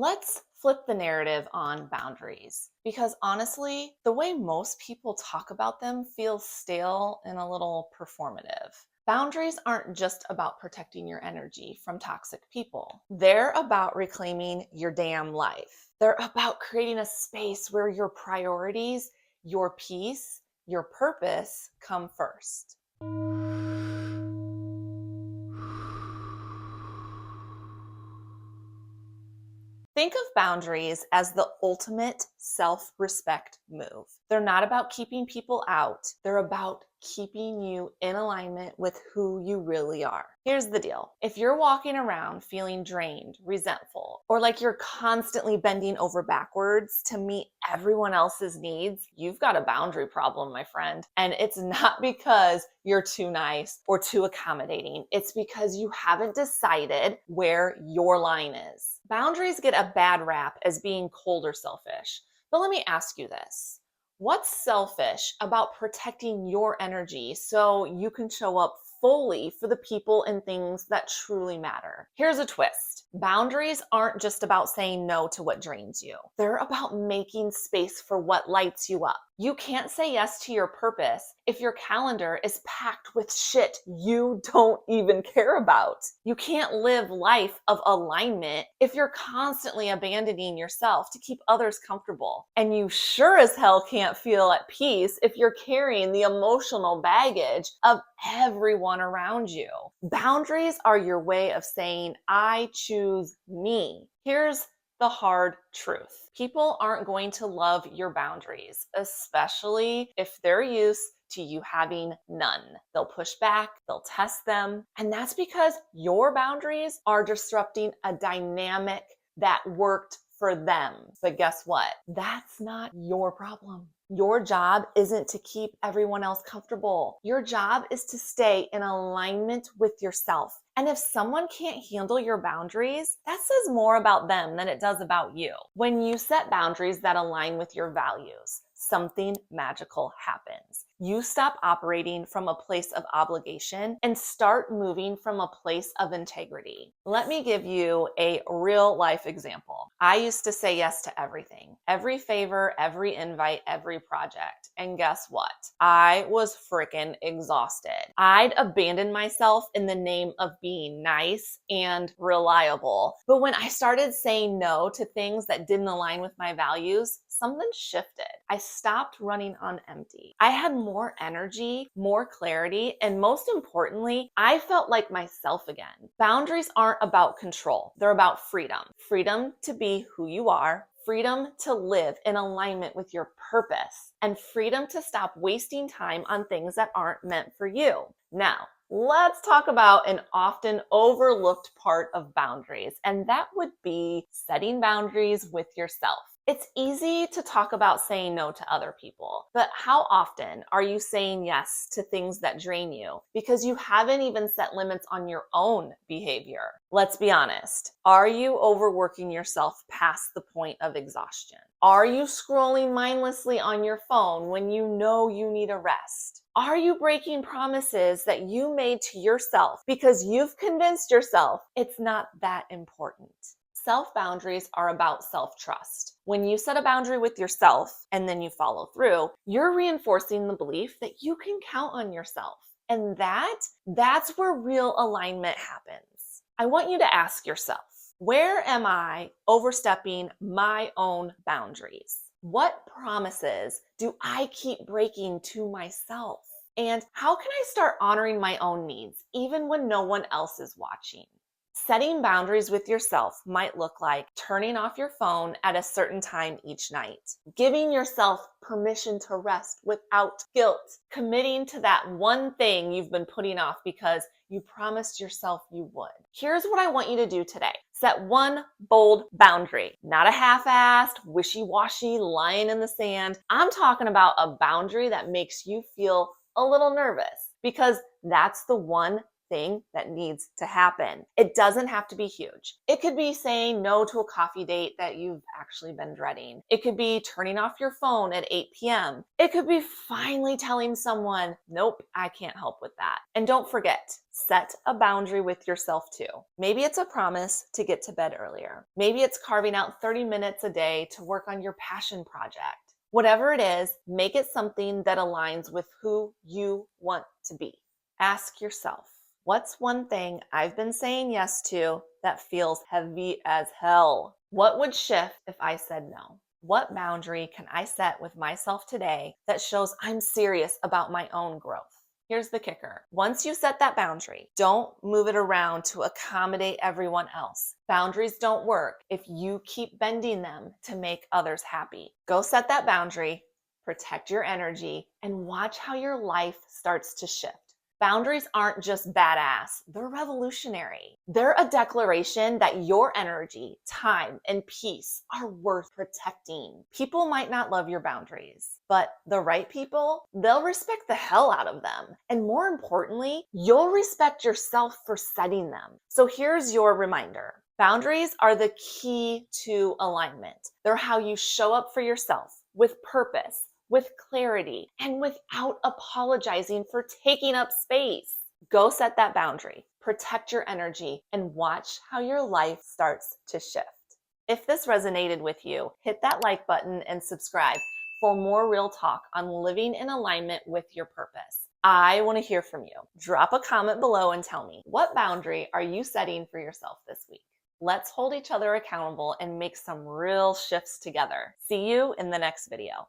Let's flip the narrative on boundaries because honestly, the way most people talk about them feels stale and a little performative. Boundaries aren't just about protecting your energy from toxic people. They're about reclaiming your damn life. They're about creating a space where your priorities, your peace, your purpose come first. Think of boundaries as the ultimate self-respect move. They're not about keeping people out. They're about keeping you in alignment with who you really are. Here's the deal. If you're walking around feeling drained, resentful, or like you're constantly bending over backwards to meet everyone else's needs, you've got a boundary problem, my friend. And it's not because you're too nice or too accommodating. It's because you haven't decided where your line is. Boundaries get a bad rap as being cold or selfish. But let me ask you this. What's selfish about protecting your energy so you can show up fully for the people and things that truly matter? Here's a twist. Boundaries aren't just about saying no to what drains you. They're about making space for what lights you up. You can't say yes to your purpose if your calendar is packed with shit you don't even care about. You can't live life of alignment if you're constantly abandoning yourself to keep others comfortable. And you sure as hell can't feel at peace if you're carrying the emotional baggage of everyone around you. Boundaries are your way of saying, I choose me. Here's the hard truth. People aren't going to love your boundaries, especially if they're used to you having none. They'll push back, they'll test them, and that's because your boundaries are disrupting a dynamic that worked for them. But guess what? That's not your problem. Your job isn't to keep everyone else comfortable. Your job is to stay in alignment with yourself. And if someone can't handle your boundaries, that says more about them than it does about you. When you set boundaries that align with your values, something magical happens. You stop operating from a place of obligation and start moving from a place of integrity. Let me give you a real life example. I used to say yes to everything, every favor, every invite, every project. And guess what? I was freaking exhausted. I'd abandoned myself in the name of being nice and reliable. But when I started saying no to things that didn't align with my values, something shifted. I stopped running on empty. I had more energy, more clarity, and most importantly, I felt like myself again. Boundaries aren't about control. They're about freedom. Freedom to be who you are, freedom to live in alignment with your purpose, and freedom to stop wasting time on things that aren't meant for you. Now, let's talk about an often overlooked part of boundaries, and that would be setting boundaries with yourself. It's easy to talk about saying no to other people, but how often are you saying yes to things that drain you because you haven't even set limits on your own behavior? Let's be honest. Are you overworking yourself past the point of exhaustion? Are you scrolling mindlessly on your phone when you know you need a rest? Are you breaking promises that you made to yourself because you've convinced yourself it's not that important? Self-boundaries are about self-trust. When you set a boundary with yourself and then you follow through, you're reinforcing the belief that you can count on yourself. And that's where real alignment happens. I want you to ask yourself, where am I overstepping my own boundaries? What promises do I keep breaking to myself? And how can I start honoring my own needs even when no one else is watching? Setting boundaries with yourself might look like turning off your phone at a certain time each night, giving yourself permission to rest without guilt, committing to that one thing you've been putting off because you promised yourself you would. Here's what I want you to do today. Set one bold boundary, not a half-assed, wishy-washy line in the sand. I'm talking about a boundary that makes you feel a little nervous because that's the one thing that needs to happen. It doesn't have to be huge. It could be saying no to a coffee date that you've actually been dreading. It could be turning off your phone at 8 p.m. It could be finally telling someone, nope, I can't help with that. And don't forget, set a boundary with yourself too. Maybe it's a promise to get to bed earlier. Maybe it's carving out 30 minutes a day to work on your passion project. Whatever it is, make it something that aligns with who you want to be. Ask yourself, what's one thing I've been saying yes to that feels heavy as hell? What would shift if I said no? What boundary can I set with myself today that shows I'm serious about my own growth? Here's the kicker. Once you set that boundary, don't move it around to accommodate everyone else. Boundaries don't work if you keep bending them to make others happy. Go set that boundary, protect your energy, and watch how your life starts to shift. Boundaries aren't just badass, they're revolutionary. They're a declaration that your energy, time, and peace are worth protecting. People might not love your boundaries, but the right people, they'll respect the hell out of them. And more importantly, you'll respect yourself for setting them. So here's your reminder. Boundaries are the key to alignment. They're how you show up for yourself with purpose, with clarity, and without apologizing for taking up space. Go set that boundary, protect your energy, and watch how your life starts to shift. If this resonated with you, hit that like button and subscribe for more real talk on living in alignment with your purpose. I want to hear from you. Drop a comment below and tell me, what boundary are you setting for yourself this week? Let's hold each other accountable and make some real shifts together. See you in the next video.